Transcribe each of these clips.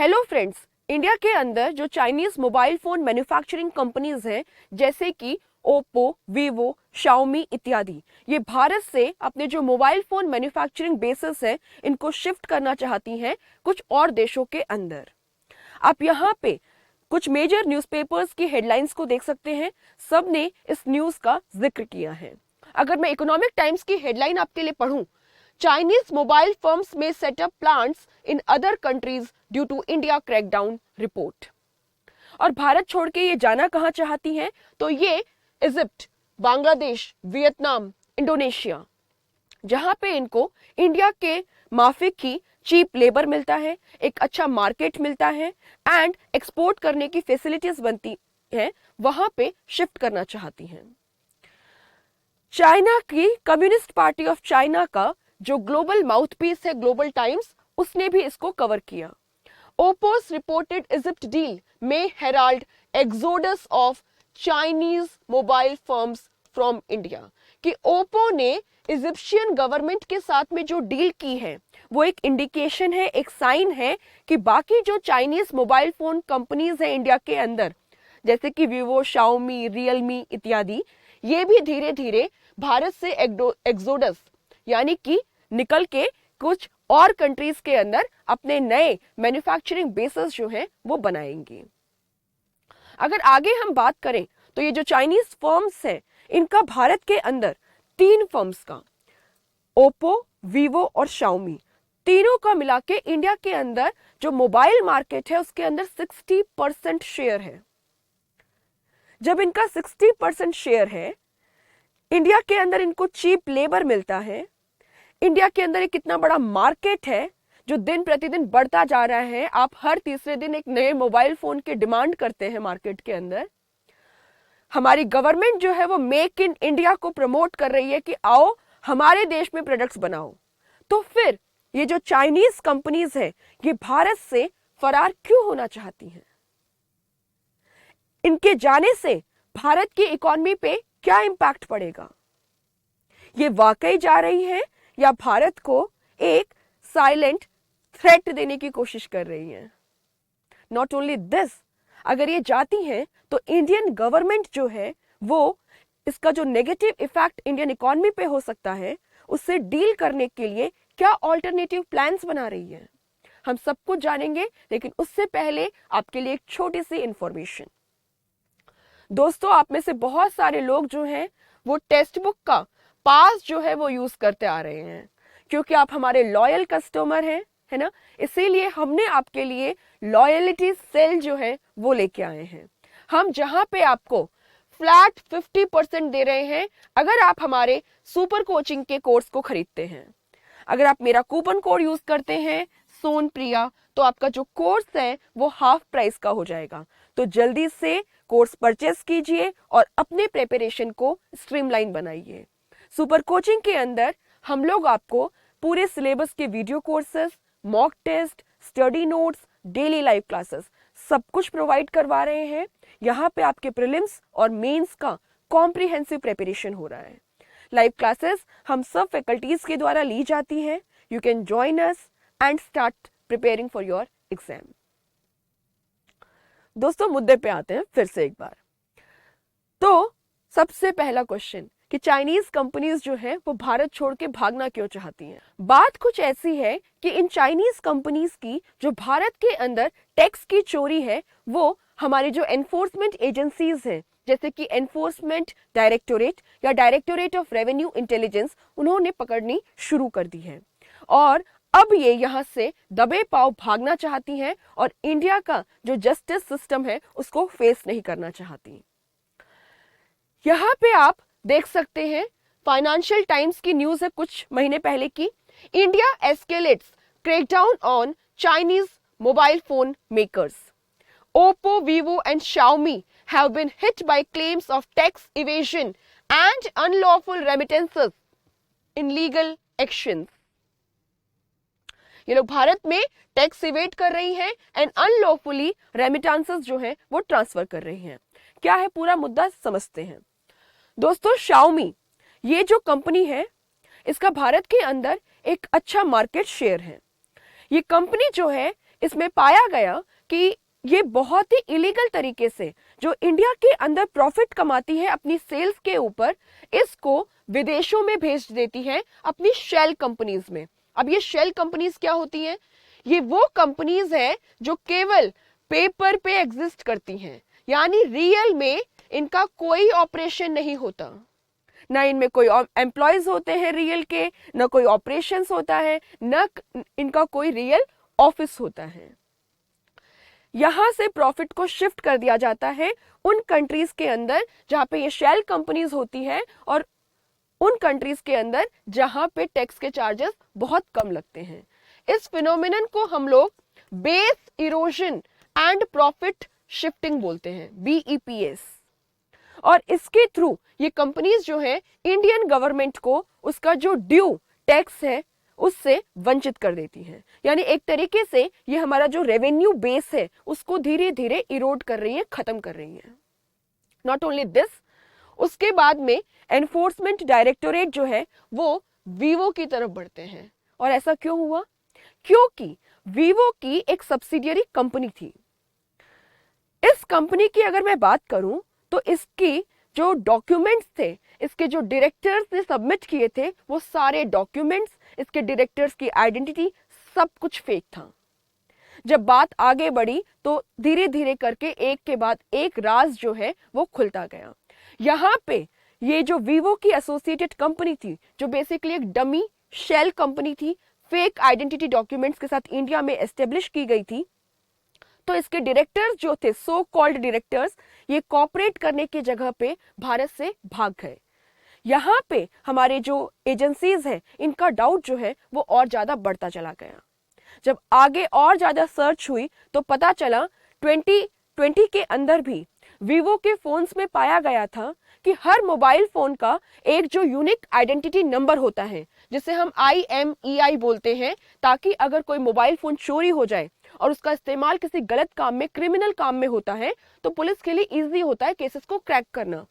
Hello friends, India के अंदर जो Chinese mobile phone manufacturing companies हैं जैसे कि ओप्पो, वीवो, शाओमी इत्यादि, ये भारत से अपने जो मोबाइल फोन मैन्युफैक्चरिंग बेसिस है इनको शिफ्ट करना चाहती हैं कुछ और देशों के अंदर। आप यहाँ पे कुछ मेजर न्यूज़पेपर्स की हेडलाइंस को देख सकते हैं, सब ने इस न्यूज़ का जिक्र किया है। अगर मैं इकोनॉमिक टाइम्स की हेडलाइन आपके लिए पढ़ूं, Chinese mobile firms may set up plants in other countries due to India crackdown report। और भारत छोड़ के ये जाना कहाँ चाहती हैं? तो ये इजिप्ट, बांग्लादेश, वियतनाम, इंडोनेशिया, जहां पे इनको इंडिया के माफिक ही चीप लेबर मिलता है, एक अच्छा मार्केट मिलता है एंड एक्सपोर्ट करने की फैसिलिटीज बनती है, वहां पे शिफ्ट करना चाहती हैं। चाइना की कम्युनिस्ट पार्टी ऑफ चाइना का जो ग्लोबल माउथपीस है ग्लोबल टाइम्स, उसने भी इसको कवर किया। ओप्पो's रिपोर्टेड इजिप्ट डील में Herald exodus of Chinese mobile firms from India, कि ओप्पो ने इजिप्शियन गवर्नमेंट के साथ में जो डील की है वो एक इंडिकेशन है, एक साइन है कि बाकी जो चाइनीज मोबाइल फोन कंपनीज हैं इंडिया के अंदर जैसे कि वीवो, शाओमी, रियलमी इत्यादि, ये भी धीरे धीरे भारत से एक्सोडस यानी कि निकल के कुछ और कंट्रीज के अंदर अपने नए मैन्युफैक्चरिंग बेसेस जो हैं वो बनाएंगे। अगर आगे हम बात करें तो ये जो चाइनीज फर्म्स हैं इनका भारत के अंदर 3 फर्म्स का, ओप्पो, वीवो और शाओमी, तीनों का मिला के इंडिया के अंदर जो मोबाइल मार्केट है उसके अंदर 60% शेयर है। जब इनका 60% शेयर है, इंडिया के अंदर इनको चीप लेबर मिलता है, इंडिया के अंदर एक कितना बड़ा मार्केट है जो दिन प्रतिदिन बढ़ता जा रहा है। आप हर तीसरे दिन एक नए मोबाइल फोन की डिमांड करते हैं मार्केट के अंदर। हमारी गवर्नमेंट जो है वो मेक इन इंडिया को प्रमोट कर रही है कि आओ हमारे देश में प्रोडक्ट्स बनाओ। तो फिर ये जो चाइनीज कंपनीज है ये भारत से फरार क्यों होना चाहती हैं? इनके जाने से भारत की इकोनॉमी पे क्या इंपैक्ट पड़ेगा? ये वाकई जा रही है या भारत को एक साइलेंट थ्रेट देने की कोशिश कर रही है? नॉट ओनली दिस, अगर ये जाती हैं तो इंडियन गवर्नमेंट जो है वो इसका जो नेगेटिव इफेक्ट इंडियन इकोनॉमी पे हो सकता है उससे डील करने के लिए क्या ऑल्टरनेटिव प्लान्स बना रही है, हम सब कुछ जानेंगे। लेकिन उससे पहले आपके लिए एक छोटी सी इंफॉर्मेशन। दोस्तों, आप में से बहुत सारे लोग जो हैं वो टेक्स्ट बुक का पास जो है वो यूज करते आ रहे हैं, क्योंकि आप हमारे लॉयल कस्टमर हैं, है ना। इसीलिए हमने आपके लिए लॉयलिटी सेल जो है वो लेके आए हैं। हम जहां पे आपको फ्लैट 50% दे रहे हैं अगर आप हमारे सुपर कोचिंग के कोर्स को खरीदते हैं। अगर आप मेरा कूपन कोड यूज करते हैं सोन प्रिया, तो आपका जो कोर्स है वो हाफ प्राइस का हो जाएगा। तो जल्दी से कोर्स परचेस कीजिए और अपने प्रिपरेशन को स्ट्रीमलाइन बनाइए। सुपर कोचिंग के अंदर हम लोग आपको पूरे सिलेबस के video courses, mock test, study notes, daily live classes सब कुछ प्रोवाइड करवा रहे हैं। यहाँ पे आपके प्रीलिम्स और मेंस का कॉम्प्रिहेंसिव प्रिपरेशन हो रहा है। लाइव क्लासेस हम सब फैकल्टीज के द्वारा ली जाती हैं। You can join us and start preparing for your exam. दोस्तों, मुद्दे पे आते हैं फिर से एक बार। तो सबसे पहला क्वेश्चन कि चाइनीज कंपनीज जो है वो भारत छोड़ के भागना क्यों चाहती हैं? बात कुछ ऐसी है कि इन चाइनीज कंपनीज की जो भारत के अंदर टैक्स की चोरी है वो हमारी जो एनफोर्समेंट एजेंसीज हैं जैसे कि एनफोर्समेंट डायरेक्टोरेट या डायरेक्टोरेट ऑफ रेवेन्यू इंटेलिजेंस, उन्होंने पकड़नी शुरू कर दी है और अब ये यहाँ से दबे पाव भागना चाहती हैं और इंडिया का जो जस्टिस सिस्टम है उसको फेस नहीं करना चाहती। यहाँ पे आप देख सकते हैं फाइनेंशियल टाइम्स की न्यूज है कुछ महीने पहले की। India escalates crackdown on Chinese mobile phone makers. Oppo, Vivo and Xiaomi have been hit by claims of tax evasion and unlawful remittances in legal actions। ये लोग भारत में टैक्स इवेट कर रही हैं एंड अनलॉफुली रेमिटेंसेस जो है वो ट्रांसफर कर रही हैं। क्या है पूरा मुद्दा, समझते हैं। दोस्तों, शाओमी ये जो कंपनी है इसका भारत के अंदर एक अच्छा मार्केट शेयर है। ये कंपनी जो है इसमें पाया गया कि ये बहुत ही इलीगल तरीके से जो इंडिया के अंदर प्रॉफिट कमाती है अपनी सेल्स के ऊपर, इसको विदेशों में भेज देती है अपनी शेल कंपनीज में। अब ये शेल कंपनीज क्या होती हैं? ये वो कंपनीज हैं जो केवल पेपर पे एग्जिस्ट करती हैं, यानी रियल में इनका कोई ऑपरेशन नहीं होता, ना इनमें कोई एम्प्लॉयज होते हैं रियल के, ना कोई ऑपरेशंस होता है, ना इनका कोई रियल ऑफिस होता है। यहां से प्रॉफिट को शिफ्ट कर दिया जाता है उन कंट्रीज के अंदर जहां पे ये शेल कंपनीज होती है, और उन कंट्रीज के अंदर जहां पे टैक्स के चार्जेस बहुत कम लगते हैं। इस फिनोमिनन को हम लोग base erosion and profit shifting बोलते हैं, BEPS। और इसके थ्रू ये कंपनीज जो है इंडियन गवर्नमेंट को उसका जो ड्यू टैक्स है उससे वंचित कर देती हैं। यानी एक तरीके से ये हमारा जो रेवेन्यू बेस है उसको धीरे धीरे इरोड कर रही है, खत्म कर रही है। नॉट ओनली दिस, उसके बाद में एनफोर्समेंट डायरेक्टोरेट जो है वो वीवो की तरफ बढ़ते हैं। और ऐसा क्यों हुआ? क्योंकि वीवो की एक सब्सिडियरी कंपनी थी। इस कंपनी की अगर मैं बात करूं तो इसकी जो डॉक्यूमेंट्स थे, इसके जो डायरेक्टर्स ने सबमिट किए थे, वो सारे डॉक्यूमेंट्स, इसके डायरेक्टर्स की आइडेंटिटी, सब कुछ फेक था। जब बात आगे बढ़ी तो धीरे धीरे करके एक के बाद एक राज जो है वो खुलता गया। यहाँ पे ये जो वीवो की एसोसिएटेड कंपनी थी, जो बेसिकली एक डमी शेल कंपनी थी, फेक आइडेंटिटी डॉक्यूमेंट्स के साथ इंडिया में एस्टेब्लिश की गई थी, तो इसके डायरेक्टर्स जो थे, सो कॉल्ड डायरेक्टर्स, ये कॉपरेट करने की जगह पे भारत से भाग गए। यहाँ पे हमारे जो एजेंसीज हैं इनका डाउट जो है वो और ज्यादा बढ़ता चला गया। जब आगे और ज्यादा सर्च हुई तो पता चला 2020 के अंदर भी वीवो के फोन्स में पाया गया था कि हर मोबाइल फोन का एक जो यूनिक आइडेंटिटी नंबर होता है, जिसे हम IMEI बोलते हैं, ताकि अगर कोई मोबाइल फोन चोरी हो जाए और उसका इस्तेमाल किसी गलत काम में, क्रिमिनल काम में होता है, तो पुलिस के लिए इजी होता है केसेस को क्रैक करना,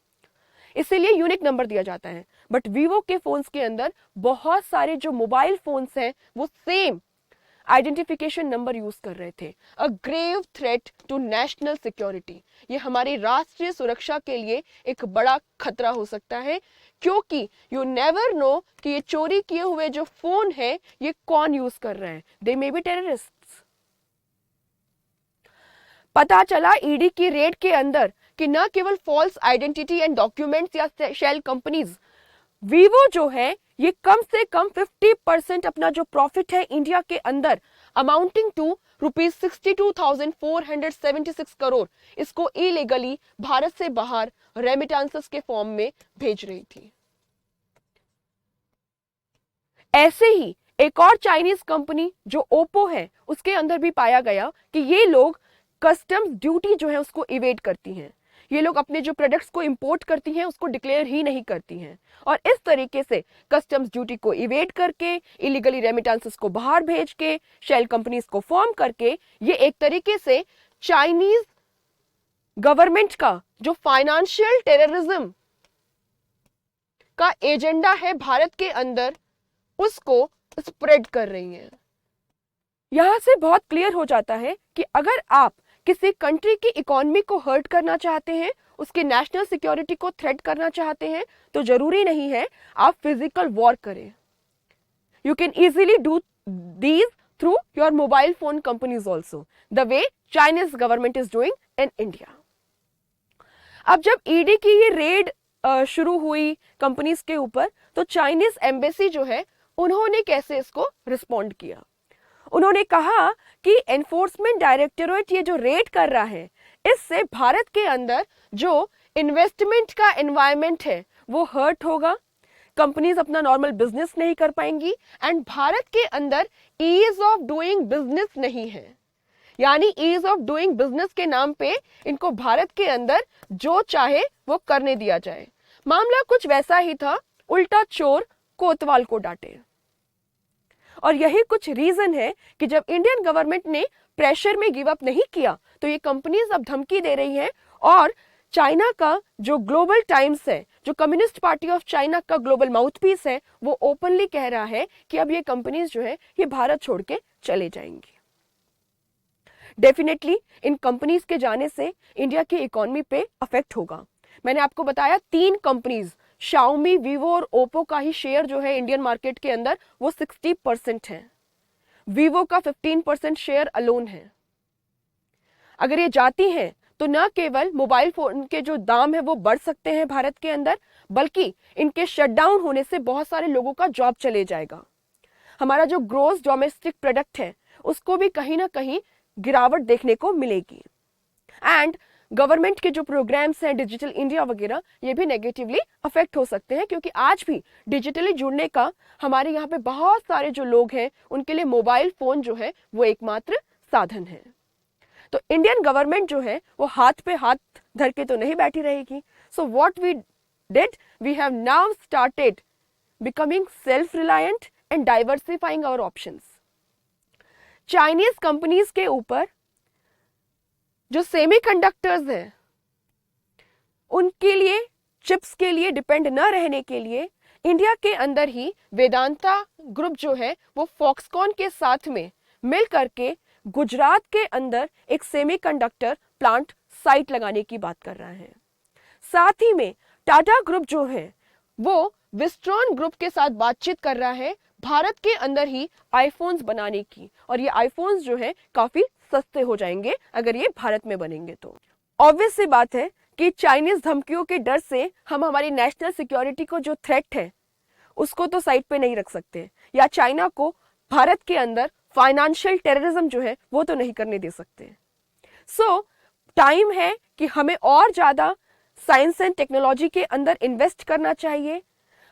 इसीलिए यूनिक नंबर दिया जाता है। बट वीवो के फोन्स के अंदर बहुत सारे जो मोबाइल फोन्स हैं वो सेम आइडेंटिफिकेशन नंबर यूज कर रहे थे। A grave threat to national security, ये हमारी राष्ट्रीय सुरक्षा के लिए एक बड़ा खतरा हो सकता है, क्योंकि यू नेवर नो कि ये चोरी किए हुए जो फोन है ये कौन यूज कर रहा है। दे मे बी टेररिस्ट्स। पता चला ईडी की रेड के अंदर कि न केवल फॉल्स आइडेंटिटी एंड डॉक्यूमेंट्स या शेल कंपनीज, वीवो जो है ये कम से कम 50% अपना जो प्रॉफिट है इंडिया के अंदर, अमाउंटिंग टू ₹62,476 करोड़, इसको इलीगली भारत से बाहर रेमिटेंसेस के फॉर्म में भेज रही थी। ऐसे ही एक और चाइनीज कंपनी जो ओप्पो है, उसके अंदर भी पाया गया कि ये लोग कस्टम्स ड्यूटी जो है उसको इवेड करती हैं। ये लोग अपने जो प्रोडक्ट्स को इंपोर्ट करती हैं उसको डिक्लेयर ही नहीं करती हैं, और इस तरीके से कस्टम्स ड्यूटी को इवेड करके, इलीगली रेमिटेंसेस को बाहर भेज के, शेल कंपनीज को फॉर्म करके, ये एक तरीके से चाइनीज गवर्नमेंट का जो फाइनेंशियल टेररिज्म का एजेंडा है भारत के अंदर, उसको स्प्रेड कर रही हैं। यहां से बहुत क्लियर हो जाता है कि अगर आप किसी कंट्री की इकोनॉमी को हर्ट करना चाहते हैं, उसकी नेशनल सिक्योरिटी को थ्रेट करना चाहते हैं, तो जरूरी नहीं है आप फिजिकल वॉर करें। You can easily do these through your mobile phone companies also, the way Chinese government is doing in India. अब जब ईडी की ये रेड शुरू हुई कंपनीज के ऊपर, तो चाइनीज एम्बेसी जो है उन्होंने कैसे इसको रिस्पॉन्ड किया? उन्होंने कहा कि एनफोर्समेंट डायरेक्टोरेट ये जो रेड कर रहा है, इससे भारत के अंदर जो इन्वेस्टमेंट का एनवायरनमेंट है वो हर्ट होगा, कंपनीज अपना नॉर्मल बिजनेस नहीं कर पाएंगी, एंड भारत के अंदर ईज ऑफ डूइंग बिजनेस नहीं है। यानी ईज ऑफ डूइंग बिजनेस के नाम पे इनको भारत के अंदर जो चाहे वो करने दिया जाए। मामला कुछ वैसा ही था, उल्टा चोर कोतवाल को डांटे। और यही कुछ रीजन है कि जब इंडियन गवर्नमेंट ने प्रेशर में गिव अप नहीं किया, तो ये कंपनीज अब धमकी दे रही हैं, और चाइना का जो ग्लोबल टाइम्स है, जो कम्युनिस्ट पार्टी ऑफ चाइना का ग्लोबल माउथपीस है, वो ओपनली कह रहा है कि अब ये कंपनीज जो है ये भारत छोड़ के चले जाएंगी। डेफिनेटली इन कंपनीज के जाने से इंडिया की इकोनॉमी पे अफेक्ट होगा। मैंने आपको बताया 3 कंपनीज शाओमी, वीवो और ओप्पो का ही शेयर जो है इंडियन मार्केट के अंदर वो 60% है। वीवो का 15% शेयर अलोन है। अगर ये जाती हैं तो न केवल मोबाइल फोन के जो दाम है वो बढ़ सकते हैं भारत के अंदर, बल्कि इनके शटडाउन होने से बहुत सारे लोगों का जॉब चले जाएगा। हमारा जो ग्रोस डोमेस्टिक प्रोडक्ट है उसको भी कहीं ना कहीं गिरावट देखने को मिलेगी। एंड गवर्नमेंट के जो प्रोग्राम्स हैं डिजिटल इंडिया वगैरह, ये भी नेगेटिवली अफेक्ट हो सकते हैं, क्योंकि आज भी डिजिटली जुड़ने का हमारे यहाँ पे बहुत सारे जो लोग हैं उनके लिए मोबाइल फोन जो है वो एकमात्र साधन है। तो इंडियन गवर्नमेंट जो है वो हाथ पे हाथ धर के तो नहीं बैठी रहेगी। So what we did, we have now started becoming self reliant and diversifying our options. Chinese companies के ऊपर जो सेमीकंडक्टर्स हैं उनके लिए, चिप्स के लिए डिपेंड न रहने के लिए इंडिया के अंदर ही वेदांता ग्रुप जो है वो फॉक्सकॉन के साथ में मिल करके गुजरात के अंदर एक सेमीकंडक्टर प्लांट साइट लगाने की बात कर रहा है। साथ ही में टाटा ग्रुप जो है वो विस्ट्रॉन ग्रुप के साथ बातचीत कर रहा है भारत के अंदर ही आईफोन्स बनाने की, और ये आईफोन्स जो है काफी सस्ते हो जाएंगे अगर ये भारत में बनेंगे तो। ऑब्वियस सी बात है कि चाइनीज धमकियों के डर से हम हमारी नेशनल सिक्योरिटी को जो थ्रेट है उसको तो साइड पे नहीं रख सकते, या चाइना को भारत के अंदर फाइनेंशियल टेररिज्म जो है वो तो नहीं करने दे सकते। सो टाइम है कि हमें और ज्यादा साइंस एंड टेक्नोलॉजी के अंदर इन्वेस्ट करना चाहिए,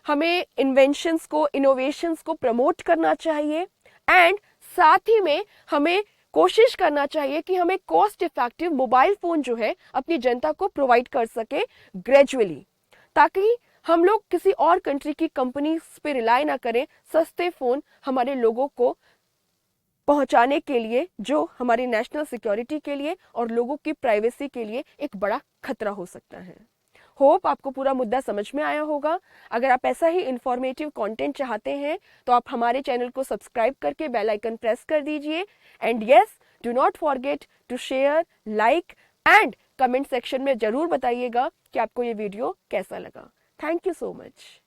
हमें इन्वेंशंस को, इनोवेशंस को प्रमोट करना चाहिए, एंड साथ ही में हमें कोशिश करना चाहिए कि हमें कॉस्ट इफेक्टिव मोबाइल फोन जो है अपनी जनता को प्रोवाइड कर सके ग्रेजुअली, ताकि हम लोग किसी और कंट्री की कंपनीज पे रिलाई ना करें सस्ते फोन हमारे लोगों को पहुंचाने के लिए, जो हमारी नेशनल सिक्योरिटी के लिए और लोगों की प्राइवेसी के लिए एक बड़ा खतरा हो सकता है। होप आपको पूरा मुद्दा समझ में आया होगा। अगर आप ऐसा ही इंफॉर्मेटिव कंटेंट चाहते हैं तो आप हमारे चैनल को सब्सक्राइब करके बेल आइकन प्रेस कर दीजिए, and yes, do not forget to share, like and comment section में जरूर बताइएगा कि आपको ये वीडियो कैसा लगा। Thank you so much.